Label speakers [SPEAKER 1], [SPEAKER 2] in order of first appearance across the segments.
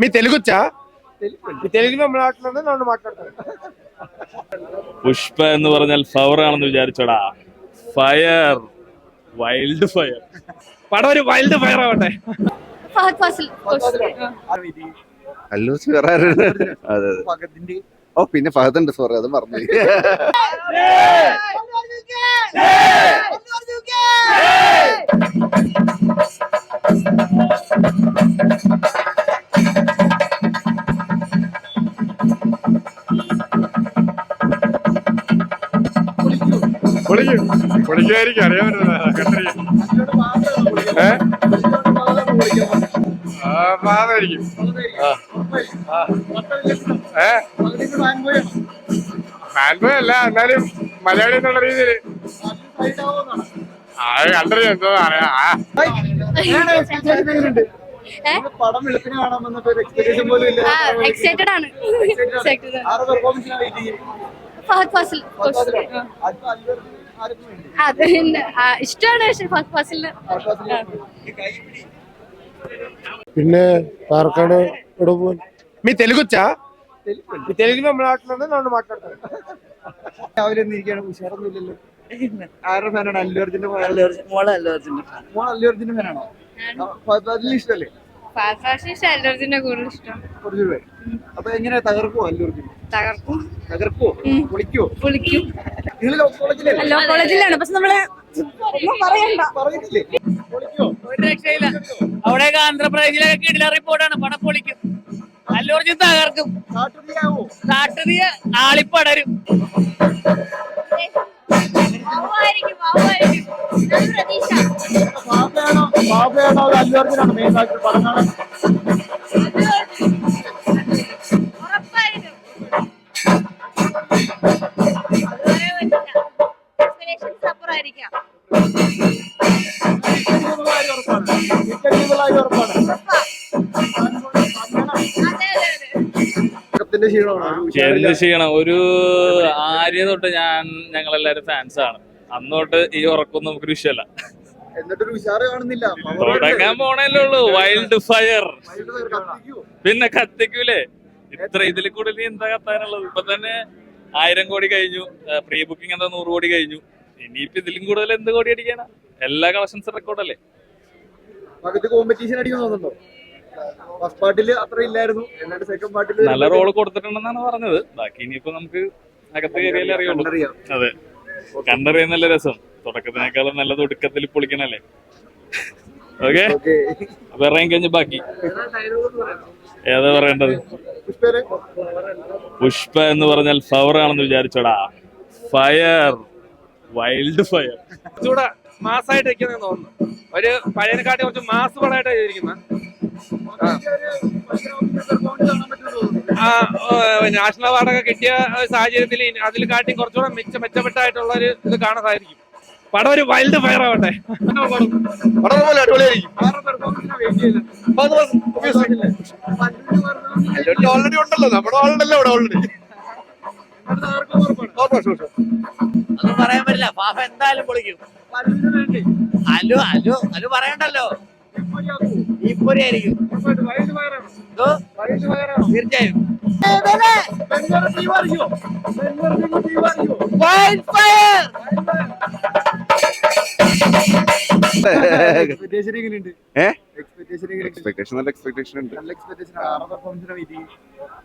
[SPEAKER 1] మీ తెలుగొచ్చా? తెలుగులో మాట్లాడుతుంది నన్ను మాట్లాడతారు.
[SPEAKER 2] പുഷ്പ എന്ന് പറഞ്ഞാൽ ഫവർ ആണെന്ന് വിചാരിച്ചോടാ. Fire, wild fire.
[SPEAKER 1] പടം ഒരു വൈൽഡ് ഫയർ ആവട്ടെ.
[SPEAKER 3] അല്ലു വേറെ അതെ ഓ പിന്നെ ഫഹദുണ്ട് സോറി അത് മറന്നു.
[SPEAKER 1] പൊളിക്കായിരിക്കും അറിയാൻ പാതായിരിക്കും. ഫാൻബോയ് അല്ല, എന്നാലും മലയാളി എന്നുള്ള രീതിയിൽ കണ്ടറിയാം. എന്തോ
[SPEAKER 4] എക്സൈറ്റഡ് ആണ്. ഇഷ്ടമാണ് ഫഹദ് ഫാസിലിന്.
[SPEAKER 5] പിന്നെ പാർക്കാട് ഇവിടെ പോകും.
[SPEAKER 1] మీ తెలుగొచ్చా? తెలుగులో మాట్లాడుతుంది నన్ను మాట్లాడతారు.
[SPEAKER 6] രാവിലെ ഇരിക്കുകയാണ്, ഉഷാറൊന്നുമില്ലല്ലോ. ആരുടെ ഫാനാണ്? അല്ലു അർജുന്റെ അല്ലു ഫാനാണോ? അതിൽ ഇഷ്ടമല്ലേ?
[SPEAKER 4] അല്ലു കൂടുതൽ ഇഷ്ടം.
[SPEAKER 6] കുറച്ചുകൂടെ. അപ്പൊ എങ്ങനെ തകർക്കുവോ? അല്ലു അർജുൻ തകർക്കുവോ? പൊളിക്കും. നിങ്ങൾ ലോ
[SPEAKER 4] കോളേജിലാണ്, പക്ഷെ നമ്മള്
[SPEAKER 6] പറയുന്നില്ലേ? പൊളിക്കോ?
[SPEAKER 7] ഒരു രക്ഷയില്ല. അവിടെയൊക്കെ ആന്ധ്രാപ്രദേശിലൊക്കെ കിടില റിപ്പോർട്ടാണ്. പടം പൊളിക്കും. അല്ലു അർജുൻ തകർക്കും. കാട്ടുതീയ ആളിപ്പടരും.
[SPEAKER 6] ബാബയാണോ അല്ലു അർജുനാണ് മെയിൻ ആയിട്ട് പടം കാണാൻ?
[SPEAKER 2] എന്ത് ചെയ്യണം? ഒരു ആര്യ തൊട്ട് ഞങ്ങളെല്ലാരും ഫാൻസ് ആണ്. അന്നോട്ട് ഈ ഉറക്കൊന്നും നമുക്കൊരു വിഷയമല്ല.
[SPEAKER 6] എന്നിട്ടൊരു ഉഷാറ് കാണുന്നില്ല.
[SPEAKER 2] തുടങ്ങാൻ പോണല്ലേ ഉള്ളൂ. വൈൽഡ് ഫയർ പിന്നെ കത്തിക്കൂലേ? ഇത്ര ഇതിൽ കൂടുതൽ എന്താ കത്താനുള്ളത്? ഇപ്പൊ തന്നെ 1000 കോടി കഴിഞ്ഞു. പ്രീ ബുക്കിംഗ് എന്താ 100 കോടി കഴിഞ്ഞു. ഇനിയിപ്പോ ഇതിലും കൂടുതൽ എന്ത് കോടി അടിക്കാനാ? എല്ലാ കളക്ഷൻസ് റെക്കോർഡല്ലേ.
[SPEAKER 6] കോമ്പറ്റീഷൻ അടിക്കാൻ തോന്നുന്നുണ്ടോ? ഫസ്റ്റ് പാർട്ടില് അത്ര ഇല്ലായിരുന്നു, എന്നിട്ട് സെക്കൻഡ് പാർട്ടിൽ
[SPEAKER 2] നല്ല റോള് കൊടുത്തിട്ടുണ്ടെന്നാണ് പറഞ്ഞത്. ബാക്കി ഇനിയിപ്പോ നമുക്ക് അകത്ത് കയറിയാലേ അറിയുള്ളൂ. അതെ, കണ്ടറിയാൻ നല്ല രസം. തുടക്കത്തിനേക്കാളും നല്ല തുടക്കത്തിൽ പൊളിക്കണല്ലേ. ഓക്കെ, അപ്പൊ ഇറങ്ങി കഴിഞ്ഞ് ബാക്കി ഏതാ പറയേണ്ടത്? പുഷ്പ എന്ന് പറഞ്ഞാൽ ഫവർ ആണെന്ന് വിചാരിച്ചോടാ. Fire, wild fire.
[SPEAKER 1] കുറച്ചുകൂടെ മാസമായിട്ട് വെക്കുന്ന തോന്നുന്നു. ഒരു പഴയനെക്കാട്ടി കുറച്ച് മാസ് പടമായിട്ട് ചെയ്തിരിക്കുന്ന നാഷണൽ അവാർഡൊക്കെ കിട്ടിയ സാഹചര്യത്തിൽ അതിൽ കാട്ടി കുറച്ചുകൂടെ മെച്ചപ്പെട്ടായിട്ടുള്ള ഒരു ഇത് കാണാൻ സാധിക്കും. പടം ഒരു വൈൽഡ് ഫയർ ആവട്ടെ. ഓൾറെഡി ഉണ്ടല്ലോ, നമ്മുടെ ആളുണ്ടല്ലോ ഇവിടെ ഓൾറെഡി.
[SPEAKER 7] ഒന്നും പറയാൻ പറ്റില്ല. പാപ്പ എന്തായാലും പൊളിക്കും. അല്ലു പറയണ്ടല്ലോ. ഇപ്പൊരിയായിരിക്കും തീർച്ചയായും.
[SPEAKER 3] എക്സ്പെക്ടേഷൻ നല്ല എക്സ്പെക്ടേഷൻ ഉണ്ട്.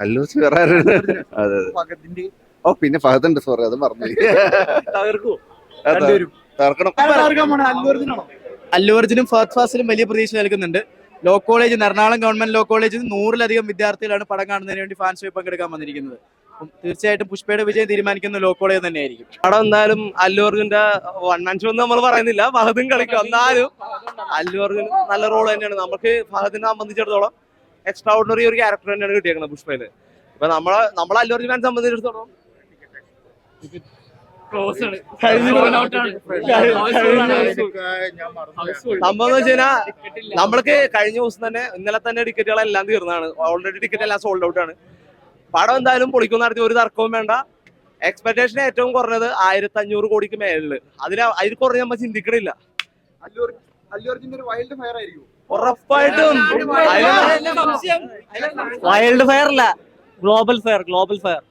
[SPEAKER 3] അല്ലു വേറെ അതെ ഓ പിന്നെ ഫഹദുണ്ട് സോറി അത് മറന്നു.
[SPEAKER 6] അല്ലു അർജുനും ഫഹദ് ഫാസിലും വലിയ പ്രതീക്ഷ നൽകുന്നുണ്ട്. Law college, Ernakulam government law കോളേജിൽ 100-ലധികം വിദ്യാർത്ഥികളാണ് പടം കാണുന്നതിന് വേണ്ടി ഫാൻസ് ഷോ പങ്കെടുക്കാൻ വന്നിരിക്കുന്നത്. തീർച്ചയായിട്ടും പുഷ്പയുടെ വിജയം തീരുമാനിക്കുന്ന ലോ കോളേജ് തന്നെയായിരിക്കും.
[SPEAKER 8] പടം എന്തായാലും അല്ലു അർജുന്റെ വൺ മാൻ ഷോ എന്ന് നമ്മൾ പറയുന്നില്ല, ഫഹദും കളിക്കും. എന്നാലും അല്ലു അർജുൻ നല്ല റോൾ തന്നെയാണ്. നമുക്ക് ഫഹദിനെ സംബന്ധിച്ചിടത്തോളം എക്സ്ട്രാ ഓർഡിനറി ഒരു ക്യാരക്ടർ തന്നെയാണ് കിട്ടിയേക്കുന്നത് പുഷ്പയില്. ഇപ്പൊ നമ്മളെ അല്ലു അർജുനെ സംബന്ധിച്ചിടത്തോളം സംഭവം എന്ന് വെച്ച് കഴിഞ്ഞാൽ നമ്മൾക്ക് കഴിഞ്ഞ ദിവസം തന്നെ ഇന്നലെ തന്നെ ടിക്കറ്റുകളെല്ലാം തീർന്നതാണ്. ഓൾറെഡി ടിക്കറ്റ് എല്ലാം സോൾഡ് ഔട്ട് ആണ്. പടം എന്തായാലും പൊളിക്കും നടത്തി ഒരു തർക്കവും വേണ്ട. എക്സ്പെക്ടേഷൻ ഏറ്റവും കുറഞ്ഞത് 1500 കോടിക്ക് മേളില്. അതിൽ കുറഞ്ഞ് നമ്മൾ ചിന്തിക്കണില്ല.
[SPEAKER 6] അല്ലു അർജുന്റെ ഒരു വൈൽഡ് ഫയർ ആയിരിക്കും.
[SPEAKER 8] ഉറപ്പായിട്ടും
[SPEAKER 7] വൈൽഡ് ഫയർ അല്ല, ഗ്ലോബൽ ഫയർ, ഗ്ലോബൽ ഫയർ.